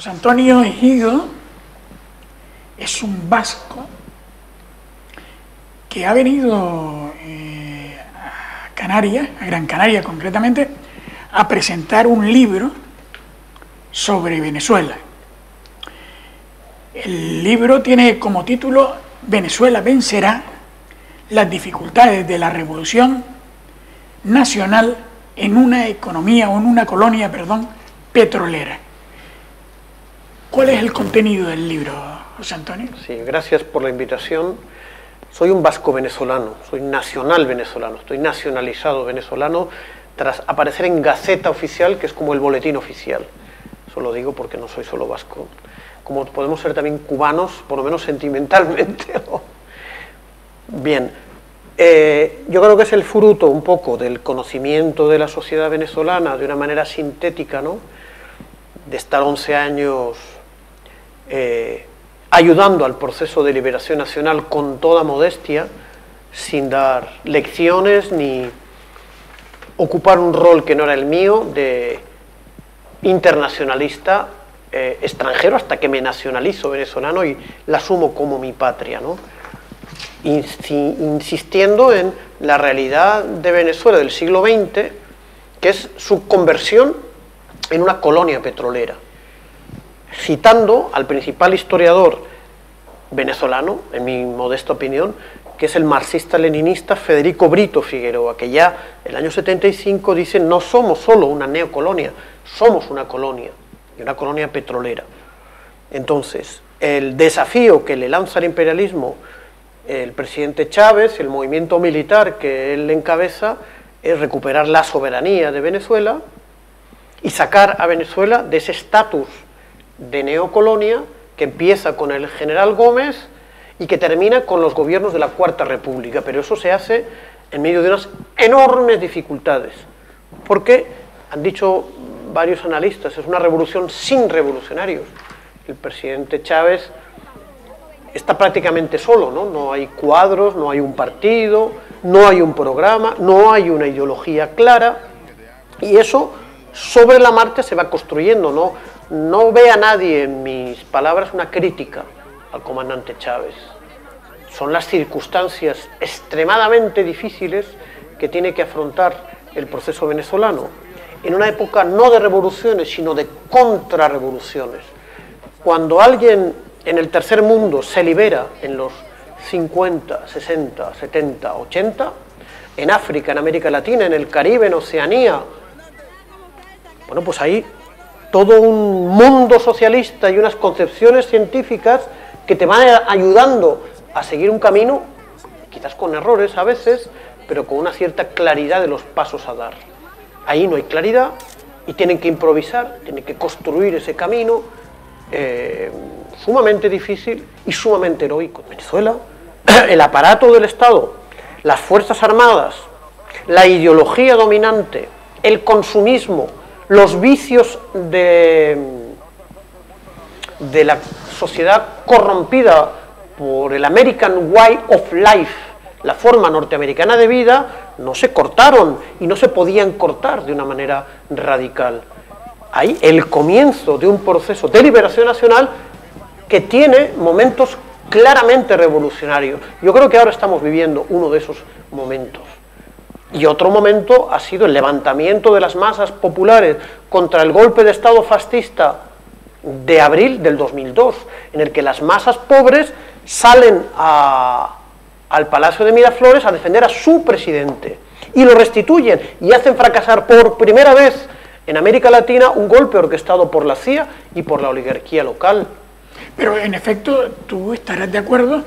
José Antonio Ejido es un vasco que ha venido a Canarias, a Gran Canaria concretamente, a presentar un libro sobre Venezuela. El libro tiene como título Venezuela vencerá las dificultades de la revolución nacional en una economía o en una colonia, petrolera. ¿Cuál es el contenido del libro, José Antonio? Sí, gracias por la invitación. Soy un vasco venezolano, soy nacional venezolano, estoy nacionalizado venezolano tras aparecer en Gaceta Oficial, que es como el boletín oficial. Eso lo digo porque no soy solo vasco. Como podemos ser también cubanos, por lo menos sentimentalmente. Bien, yo creo que es el fruto un poco del conocimiento de la sociedad venezolana de una manera sintética, ¿no? De estar 11 años ayudando al proceso de liberación nacional con toda modestia, sin dar lecciones ni ocupar un rol que no era el mío de internacionalista extranjero, hasta que me nacionalizo venezolano y la asumo como mi patria, ¿no? Insistiendo en la realidad de Venezuela del siglo XX, que es su conversión en una colonia petrolera, citando al principal historiador venezolano, en mi modesta opinión, que es el marxista-leninista Federico Brito Figueroa, que ya en el año 75 dice: no somos solo una neocolonia, somos una colonia, y una colonia petrolera. Entonces, el desafío que le lanza al imperialismo el presidente Chávez, el movimiento militar que él encabeza, es recuperar la soberanía de Venezuela y sacar a Venezuela de ese estatus de neocolonia que empieza con el general Gómez y que termina con los gobiernos de la Cuarta República. Pero eso se hace en medio de unas enormes dificultades, porque, han dicho varios analistas, es una revolución sin revolucionarios. El presidente Chávez está prácticamente solo, ¿no? No hay cuadros, no hay un partido, no hay un programa, no hay una ideología clara, y eso sobre la marcha se va construyendo, ¿no? No ve a nadie en mis palabras una crítica al comandante Chávez. Son las circunstancias extremadamente difíciles que tiene que afrontar el proceso venezolano, en una época no de revoluciones, sino de contrarrevoluciones. Cuando alguien en el tercer mundo se libera en los 50, 60, 70, 80, en África, en América Latina, en el Caribe, en Oceanía, bueno, pues ahí todo un mundo socialista y unas concepciones científicas que te van ayudando a seguir un camino, quizás con errores a veces, pero con una cierta claridad de los pasos a dar. Ahí no hay claridad y tienen que improvisar, tienen que construir ese camino sumamente difícil y sumamente heroico. En Venezuela, el aparato del Estado, las Fuerzas Armadas, la ideología dominante, el consumismo, los vicios de la sociedad corrompida por el American Way of Life, la forma norteamericana de vida, no se cortaron y no se podían cortar de una manera radical. Hay el comienzo de un proceso de liberación nacional que tiene momentos claramente revolucionarios. Yo creo que ahora estamos viviendo uno de esos momentos. Y otro momento ha sido el levantamiento de las masas populares contra el golpe de Estado fascista de abril del 2002, en el que las masas pobres salen al Palacio de Miraflores a defender a su presidente y lo restituyen y hacen fracasar por primera vez en América Latina un golpe orquestado por la CIA y por la oligarquía local. Pero en efecto, tú estarás de acuerdo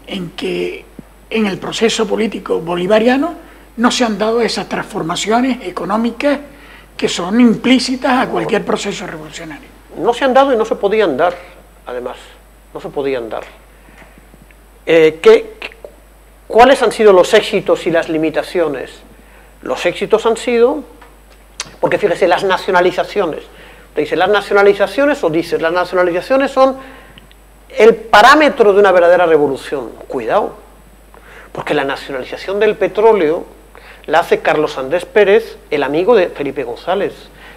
en que en el proceso político bolivariano no se han dado esas transformaciones económicas que son implícitas a cualquier proceso revolucionario. No se han dado y no se podían dar, además, no se podían dar. ¿Cuáles han sido los éxitos y las limitaciones? Los éxitos han sido, porque fíjese, las nacionalizaciones. Te dice, las nacionalizaciones, o dices, las nacionalizaciones son el parámetro de una verdadera revolución. Cuidado, porque la nacionalización del petróleo la hace Carlos Andrés Pérez, el amigo de Felipe González.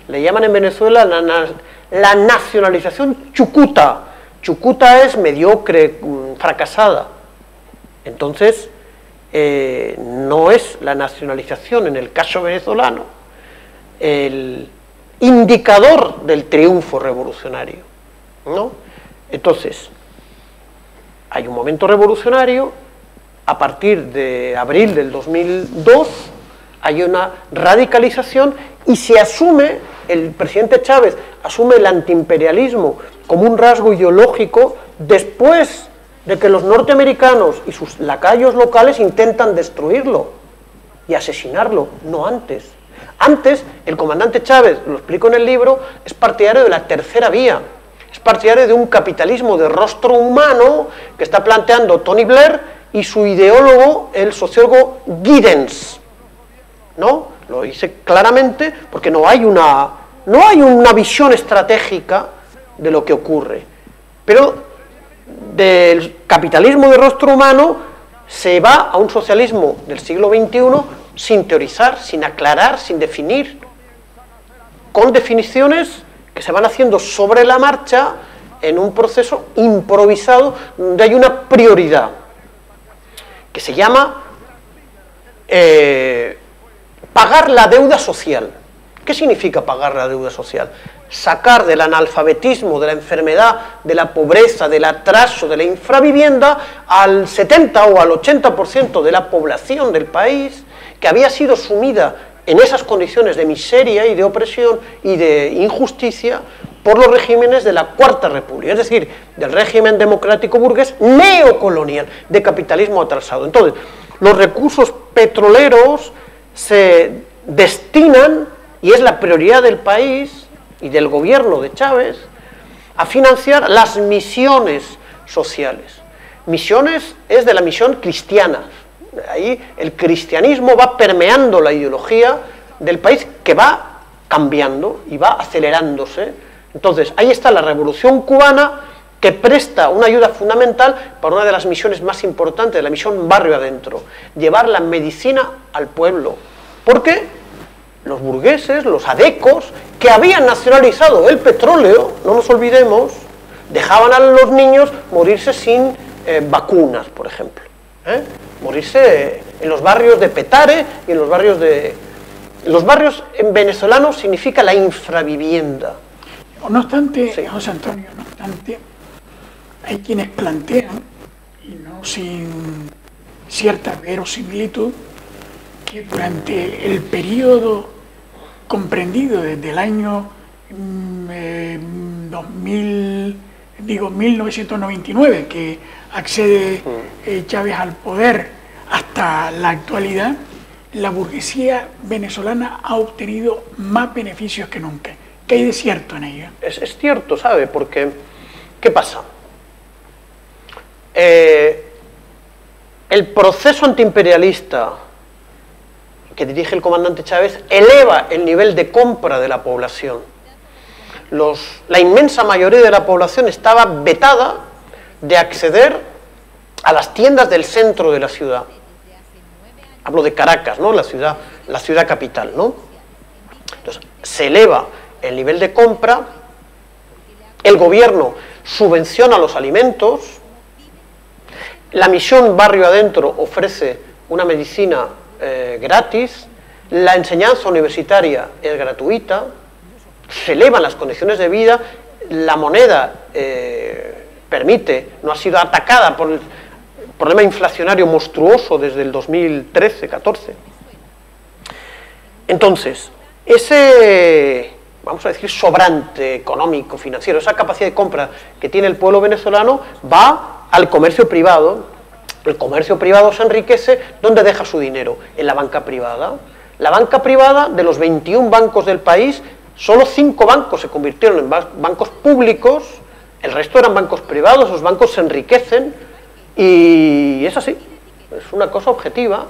le llaman en Venezuela la nacionalización chucuta. Chucuta es mediocre, fracasada. Entonces, no es la nacionalización, en el caso venezolano, el indicador del triunfo revolucionario, ¿no? Entonces, hay un momento revolucionario, a partir de abril del 2002, hay una radicalización y se asume, el presidente Chávez asume el antiimperialismo como un rasgo ideológico después de que los norteamericanos y sus lacayos locales intentan destruirlo y asesinarlo, no antes. Antes, el comandante Chávez, lo explico en el libro, es partidario de la tercera vía, es partidario de un capitalismo de rostro humano que está planteando Tony Blair y su ideólogo, el sociólogo Giddens, ¿no? Lo dice claramente porque no hay una visión estratégica de lo que ocurre. Pero del capitalismo de rostro humano se va a un socialismo del siglo XXI sin teorizar, sin aclarar, sin definir, con definiciones que se van haciendo sobre la marcha en un proceso improvisado donde hay una prioridad que se llama pagar la deuda social. ¿Qué significa pagar la deuda social? Sacar del analfabetismo, de la enfermedad, de la pobreza, del atraso, de la infravivienda al 70 o al 80% de la población del país que había sido sumida en esas condiciones de miseria y de opresión y de injusticia por los regímenes de la Cuarta República, es decir, del régimen democrático burgués neocolonial, de capitalismo atrasado. Entonces, los recursos petroleros se destinan, y es la prioridad del país y del gobierno de Chávez, a financiar las misiones sociales. Misiones es de la misión cristiana. Ahí el cristianismo va permeando la ideología del país, que va cambiando y va acelerándose. Entonces, ahí está la Revolución Cubana, que presta una ayuda fundamental para una de las misiones más importantes, la misión Barrio Adentro, llevar la medicina al pueblo. Porque los burgueses, los adecos, que habían nacionalizado el petróleo, no nos olvidemos, dejaban a los niños morirse sin vacunas, por ejemplo. Morirse en los barrios de Petare y en los barrios de... Los barrios en venezolanos significa la infravivienda. No obstante, sí. José Antonio, no obstante, hay quienes plantean, y no sin cierta verosimilitud, que durante el periodo comprendido desde el año 1999, que accede Chávez al poder, hasta la actualidad, la burguesía venezolana ha obtenido más beneficios que nunca. ¿Qué hay de cierto en ello? Es cierto, ¿sabe? Porque, ¿qué pasa? El proceso antiimperialista que dirige el comandante Chávez eleva el nivel de compra de la población. La inmensa mayoría de la población estaba vetada de acceder a las tiendas del centro de la ciudad. Hablo de Caracas, ¿no? La ciudad capital, ¿no? Entonces, se eleva el nivel de compra, el gobierno subvenciona los alimentos, la misión Barrio Adentro ofrece una medicina gratis, la enseñanza universitaria es gratuita, se elevan las condiciones de vida, la moneda no ha sido atacada por el problema inflacionario monstruoso desde el 2013-14. Entonces, ese, vamos a decir, sobrante económico, financiero, esa capacidad de compra que tiene el pueblo venezolano va al comercio privado. El comercio privado se enriquece, ¿dónde deja su dinero? En la banca privada. La banca privada, de los 21 bancos del país, solo 5 bancos se convirtieron en bancos públicos, el resto eran bancos privados, los bancos se enriquecen, y es así, es una cosa objetiva.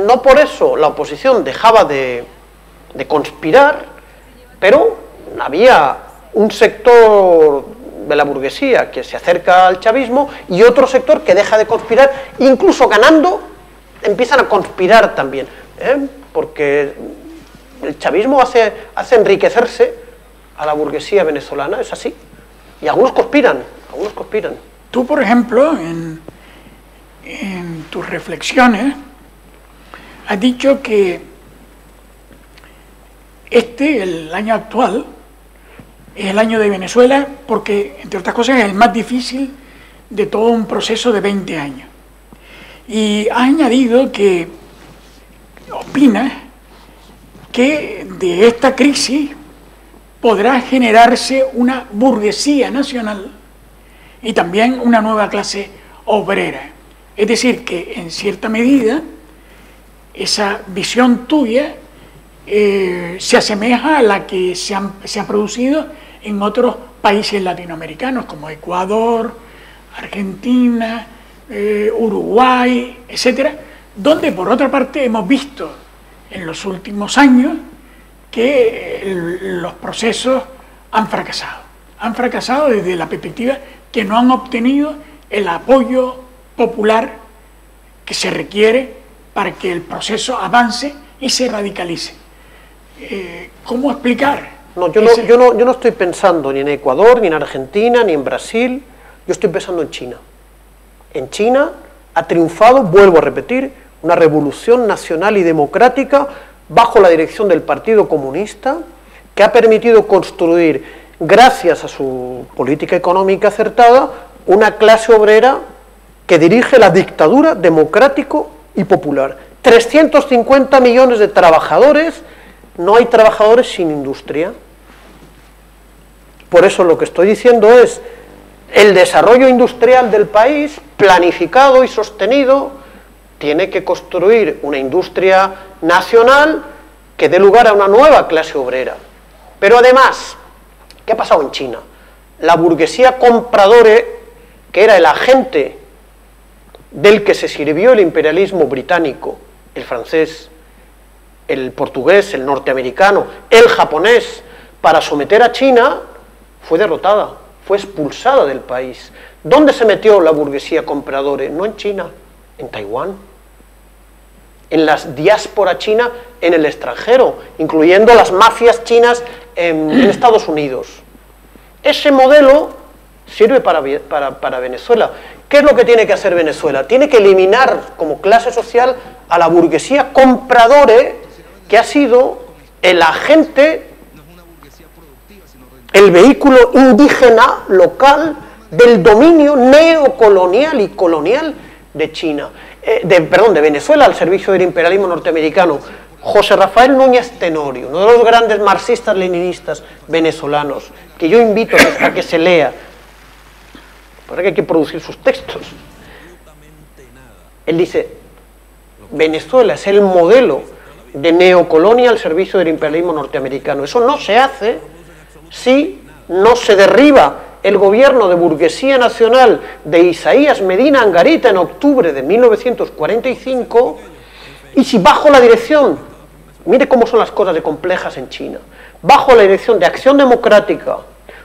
No por eso la oposición dejaba de conspirar, pero había un sector de la burguesía que se acerca al chavismo y otro sector que deja de conspirar, incluso ganando empiezan a conspirar también, porque El chavismo hace enriquecerse a la burguesía venezolana, es así. Y algunos conspiran, algunos conspiran. Tú, por ejemplo, en tus reflexiones, has dicho que el año actual, es el año de Venezuela porque, entre otras cosas, es el más difícil de todo un proceso de 20 años. Y has añadido que opinas que de esta crisis podrá generarse una burguesía nacional y también una nueva clase obrera. Es decir, que en cierta medida esa visión tuya se asemeja a la que se ha producido en otros países latinoamericanos como Ecuador, Argentina, Uruguay, etcétera, donde por otra parte hemos visto en los últimos años que los procesos han fracasado desde la perspectiva que no han obtenido el apoyo popular que se requiere para que el proceso avance y se radicalice. ¿Cómo explicar? No, yo no estoy pensando ni en Ecuador, ni en Argentina, ni en Brasil, yo estoy pensando en China. En China ha triunfado, vuelvo a repetir, una revolución nacional y democrática bajo la dirección del Partido Comunista, que ha permitido construir, gracias a su política económica acertada, una clase obrera que dirige la dictadura democrático y popular. 350 millones de trabajadores, no hay trabajadores sin industria. Por eso lo que estoy diciendo es el desarrollo industrial del país, planificado y sostenido, tiene que construir una industria nacional que dé lugar a una nueva clase obrera. Pero además, ¿qué ha pasado en China? La burguesía compradore, que era el agente del que se sirvió el imperialismo británico, el francés, el portugués, el norteamericano, el japonés, para someter a China, fue derrotada, fue expulsada del país. ¿Dónde se metió la burguesía compradore? No en China, en Taiwán, en la diáspora china en el extranjero, incluyendo las mafias chinas en Estados Unidos. Ese modelo sirve para Venezuela. ¿Qué es lo que tiene que hacer Venezuela? Tiene que eliminar como clase social a la burguesía compradore, que ha sido el agente, el vehículo indígena local del dominio neocolonial y colonial de China. De Venezuela al servicio del imperialismo norteamericano. José Rafael Núñez Tenorio, uno de los grandes marxistas-leninistas venezolanos, que yo invito a que se lea, porque hay que producir sus textos. Él dice, Venezuela es el modelo de neocolonia al servicio del imperialismo norteamericano. Eso no se hace si no se derriba el gobierno de burguesía nacional de Isaías Medina Angarita en octubre de 1945, y si bajo la dirección, mire cómo son las cosas de complejas en China, bajo la dirección de Acción Democrática,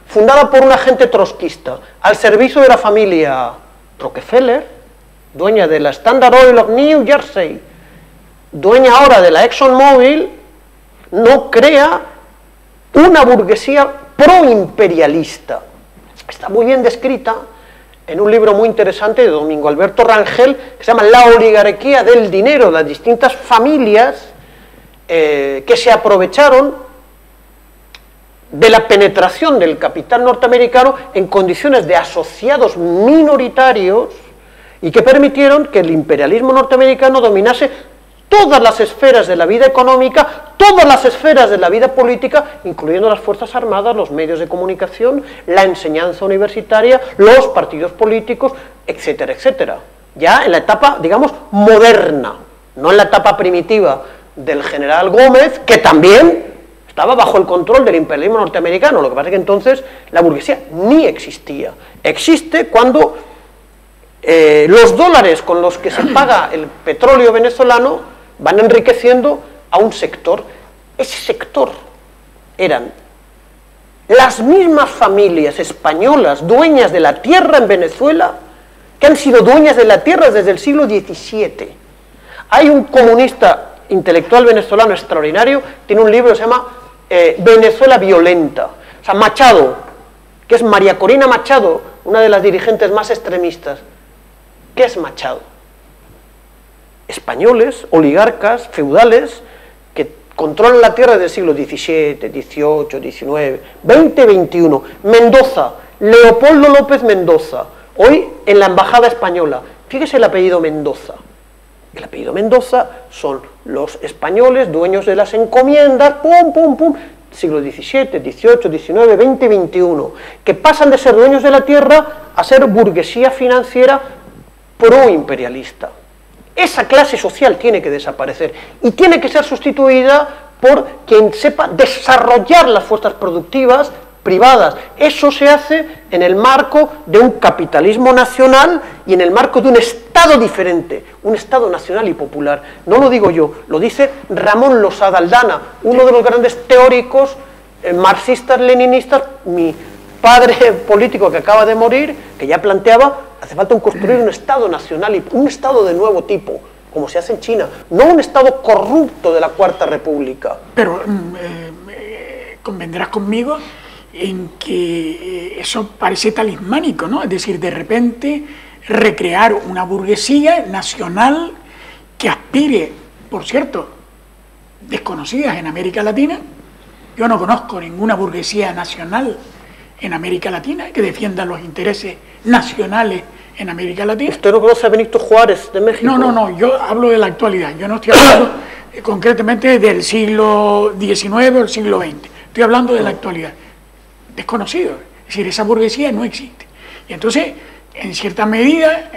fundada por un agente trotskista, al servicio de la familia Rockefeller, dueña de la Standard Oil of New Jersey, dueña ahora de la ExxonMobil, no crea una burguesía proimperialista. Está muy bien descrita en un libro muy interesante de Domingo Alberto Rangel, que se llama La oligarquía del dinero, las distintas familias que se aprovecharon de la penetración del capital norteamericano en condiciones de asociados minoritarios y que permitieron que el imperialismo norteamericano dominase todas las esferas de la vida económica, todas las esferas de la vida política, incluyendo las Fuerzas Armadas, los medios de comunicación, la enseñanza universitaria, los partidos políticos, etcétera, etcétera. Ya en la etapa, digamos, moderna, no en la etapa primitiva del general Gómez, que también estaba bajo el control del imperialismo norteamericano. Lo que pasa es que entonces la burguesía ni existía. Existe cuando los dólares con los que se paga el petróleo venezolano van enriqueciendo a un sector. Ese sector eran las mismas familias españolas dueñas de la tierra en Venezuela, que han sido dueñas de la tierra desde el siglo XVII. Hay un comunista intelectual venezolano extraordinario, tiene un libro que se llama Venezuela violenta. O sea, Machado, que es María Corina Machado, una de las dirigentes más extremistas. ¿Qué es Machado? Españoles, oligarcas, feudales, que controlan la tierra del siglo XVII, XVIII, XIX, XX, XXI. Mendoza, Leopoldo López Mendoza, hoy en la embajada española. Fíjese el apellido Mendoza. El apellido Mendoza son los españoles, dueños de las encomiendas, pum, pum, pum, siglo XVII, XVIII, XIX, XX, XXI, que pasan de ser dueños de la tierra a ser burguesía financiera proimperialista. Esa clase social tiene que desaparecer y tiene que ser sustituida por quien sepa desarrollar las fuerzas productivas privadas. Eso se hace en el marco de un capitalismo nacional y en el marco de un Estado diferente, un Estado nacional y popular. No lo digo yo, lo dice Ramón Losada Aldana, uno de los grandes teóricos marxistas, leninistas, mi padre político que acaba de morir, que ya planteaba, hace falta construir un Estado nacional y un Estado de nuevo tipo, como se hace en China, no un Estado corrupto de la Cuarta República. Pero convendrás conmigo en que eso parece talismánico, ¿no? Es decir, de repente recrear una burguesía nacional que aspire, por cierto, desconocidas en América Latina. Yo no conozco ninguna burguesía nacional en América Latina que defienda los intereses nacionales en América Latina. ¿Usted no conoce a Benito Juárez de México? No, yo hablo de la actualidad, yo no estoy hablando concretamente del siglo XIX o el siglo XX, estoy hablando de la actualidad. Desconocido, es decir, esa burguesía no existe. Y entonces, en cierta medida,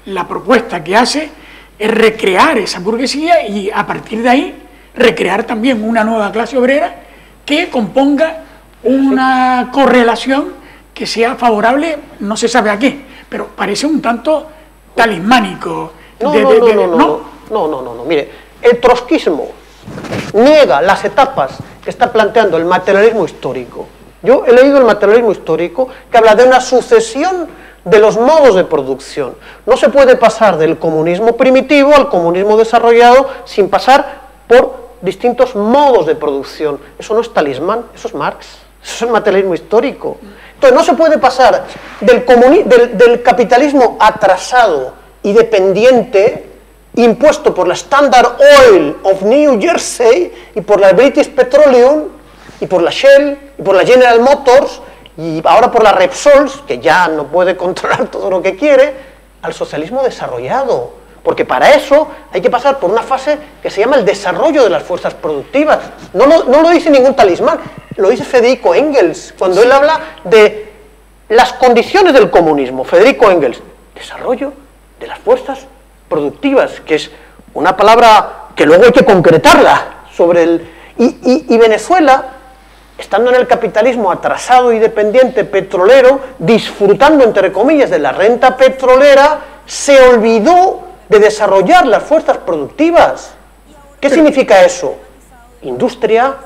la propuesta que hace es recrear esa burguesía y a partir de ahí recrear también una nueva clase obrera que componga una correlación que sea favorable, no se sabe a qué, pero parece un tanto talismánico. No, mire, el trotskismo niega las etapas que está planteando el materialismo histórico. Yo he leído el materialismo histórico que habla de una sucesión de los modos de producción. No se puede pasar del comunismo primitivo al comunismo desarrollado sin pasar por distintos modos de producción. Eso no es talismán, eso es Marx, eso es materialismo histórico. Entonces no se puede pasar del capitalismo atrasado y dependiente impuesto por la Standard Oil of New Jersey y por la British Petroleum y por la Shell, y por la General Motors, y ahora por la Repsol, que ya no puede controlar todo lo que quiere, al socialismo desarrollado. Porque para eso hay que pasar por una fase que se llama el desarrollo de las fuerzas productivas. No lo dice ningún talismán, lo dice Federico Engels, cuando él habla de las condiciones del comunismo. Federico Engels, desarrollo de las fuerzas productivas, que es una palabra que luego hay que concretarla sobre el... Y Venezuela, estando en el capitalismo atrasado y dependiente petrolero, disfrutando, entre comillas, de la renta petrolera, se olvidó de desarrollar las fuerzas productivas. ¿Qué significa eso? Industria,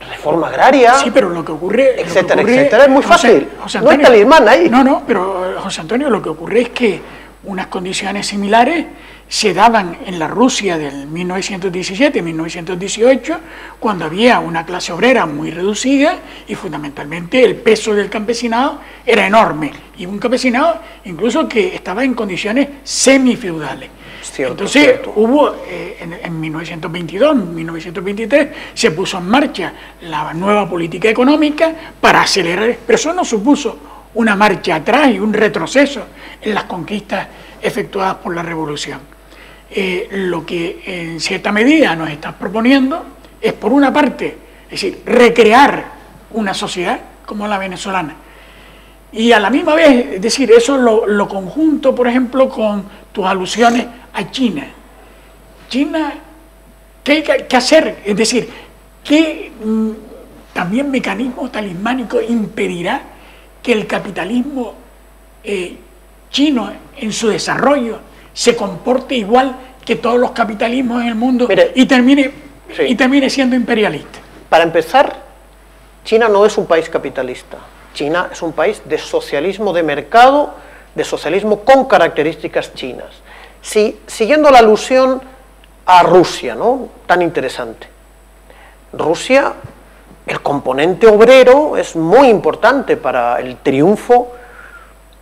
reforma agraria, sí, pero lo que ocurre, etcétera, etcétera. Es muy fácil. José Antonio, no hay talismán ahí. No, pero José Antonio, lo que ocurre es que unas condiciones similares se daban en la Rusia del 1917-1918, cuando había una clase obrera muy reducida y fundamentalmente el peso del campesinado era enorme, y un campesinado incluso que estaba en condiciones semifeudales. Entonces hubo, en 1922, 1923, se puso en marcha la nueva política económica para acelerar, pero eso no supuso una marcha atrás y un retroceso en las conquistas efectuadas por la revolución. Lo que en cierta medida nos estás proponiendo es, por una parte, es decir, recrear una sociedad como la venezolana, y a la misma vez, es decir, eso lo conjunto, por ejemplo, con tus alusiones a China. China, ¿qué hay que hacer? Es decir, ¿qué también mecanismo talismánico impedirá que el capitalismo chino en su desarrollo se comporte igual que todos los capitalismos en el mundo? Mire, y termine siendo imperialista? Para empezar, China no es un país capitalista. China es un país de socialismo de mercado, de socialismo con características chinas. Si, siguiendo la alusión a Rusia, ¿no? Tan interesante. Rusia, el componente obrero es muy importante para el triunfo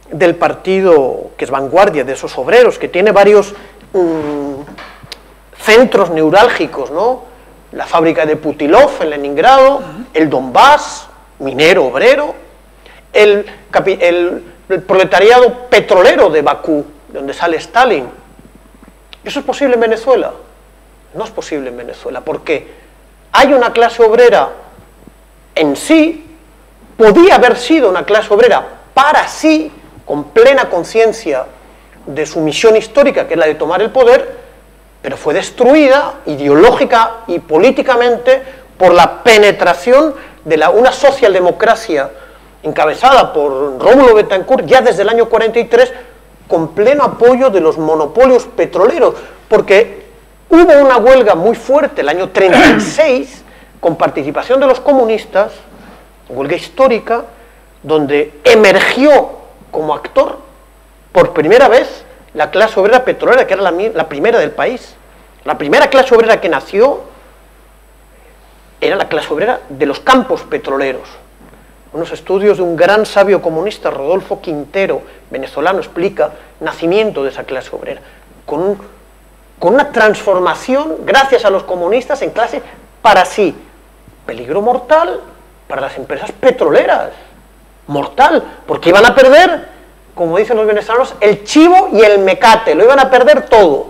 del partido que es vanguardia de esos obreros, que tiene varios centros neurálgicos, ¿no? La fábrica de Putilov en Leningrado, el Donbass, minero obrero, el proletariado petrolero de Bakú, de donde sale Stalin. ¿Eso es posible en Venezuela? No es posible en Venezuela, porque hay una clase obrera en sí, podía haber sido una clase obrera para sí, con plena conciencia de su misión histórica, que es la de tomar el poder, pero fue destruida ideológica y políticamente por la penetración de una socialdemocracia encabezada por Rómulo Betancourt ya desde el año 43, con pleno apoyo de los monopolios petroleros, porque hubo una huelga muy fuerte el año 36, con participación de los comunistas, huelga histórica, donde emergió como actor por primera vez la clase obrera petrolera, que era la primera del país. La primera clase obrera que nació era la clase obrera de los campos petroleros. Unos estudios de un gran sabio comunista, Rodolfo Quintero, venezolano, explica el nacimiento de esa clase obrera, con una transformación, gracias a los comunistas, en clase para sí. Peligro mortal para las empresas petroleras. Mortal, porque iban a perder, como dicen los venezolanos, el chivo y el mecate, lo iban a perder todo.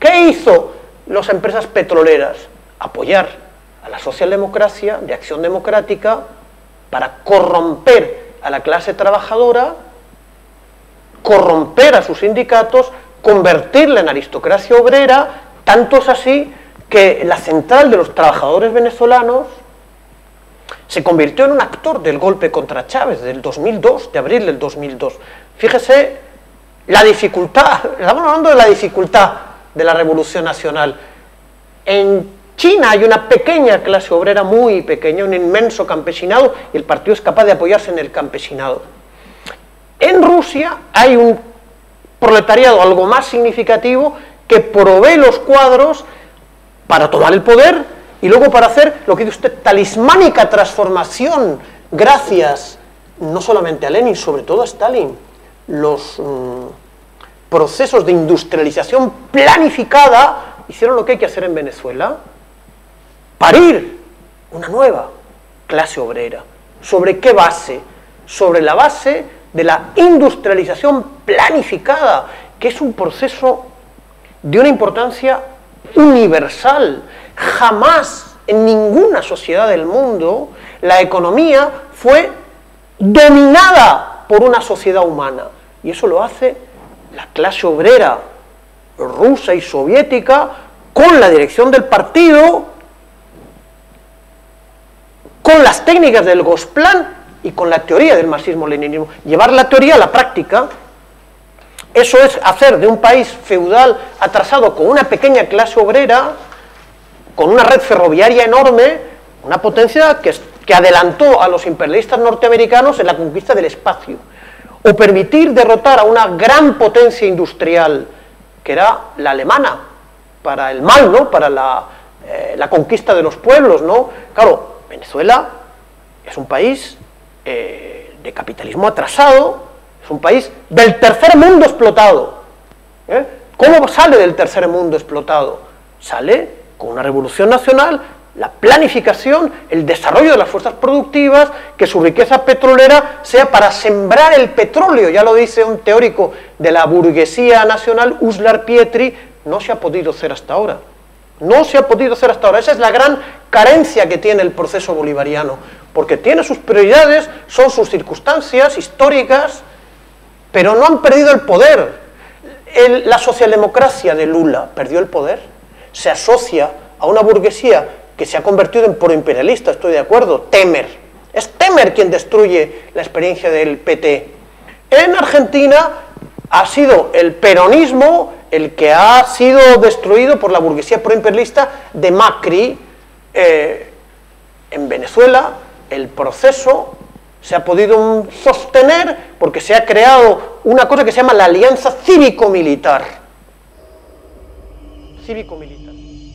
¿Qué hizo las empresas petroleras? Apoyar a la socialdemocracia de Acción Democrática para corromper a la clase trabajadora, corromper a sus sindicatos, convertirla en aristocracia obrera, tanto es así que la central de los trabajadores venezolanos se convirtió en un actor del golpe contra Chávez del 2002, de abril del 2002. Fíjese la dificultad, estamos hablando de la dificultad de la Revolución Nacional. En China hay una pequeña clase obrera, muy pequeña, un inmenso campesinado, y el partido es capaz de apoyarse en el campesinado. En Rusia hay un proletariado algo más significativo que provee los cuadros para tomar el poder y luego para hacer lo que dice usted, talismánica transformación, gracias no solamente a Lenin, sobre todo a Stalin, los procesos de industrialización planificada hicieron lo que hay que hacer en Venezuela, parir una nueva clase obrera. ¿Sobre qué base? Sobre la base de la industrialización planificada, que es un proceso de una importancia universal. Jamás en ninguna sociedad del mundo la economía fue dominada por una sociedad humana, y eso lo hace la clase obrera rusa y soviética con la dirección del partido, con las técnicas del Gosplan y con la teoría del marxismo-leninismo. Llevar la teoría a la práctica, eso es hacer de un país feudal atrasado con una pequeña clase obrera, con una red ferroviaria enorme, una potencia que adelantó a los imperialistas norteamericanos en la conquista del espacio, o permitir derrotar a una gran potencia industrial, que era la alemana, para el mal, ¿no? Para la conquista de los pueblos, ¿no? Claro, Venezuela es un país de capitalismo atrasado, es un país del tercer mundo explotado. ¿Cómo sale del tercer mundo explotado? Sale con una revolución nacional, la planificación, el desarrollo de las fuerzas productivas, que su riqueza petrolera sea para sembrar el petróleo. Ya lo dice un teórico de la burguesía nacional, Uslar Pietri, no se ha podido hacer hasta ahora. No se ha podido hacer hasta ahora. Esa es la gran carencia que tiene el proceso bolivariano, porque tiene sus prioridades, son sus circunstancias históricas, pero no han perdido el poder. La socialdemocracia de Lula perdió el poder, se asocia a una burguesía que se ha convertido en proimperialista, estoy de acuerdo, Temer. Es Temer quien destruye la experiencia del PT. En Argentina ha sido el peronismo el que ha sido destruido por la burguesía proimperialista de Macri. En Venezuela el proceso se ha podido sostener porque se ha creado una cosa que se llama la alianza cívico-militar. cívico-militar.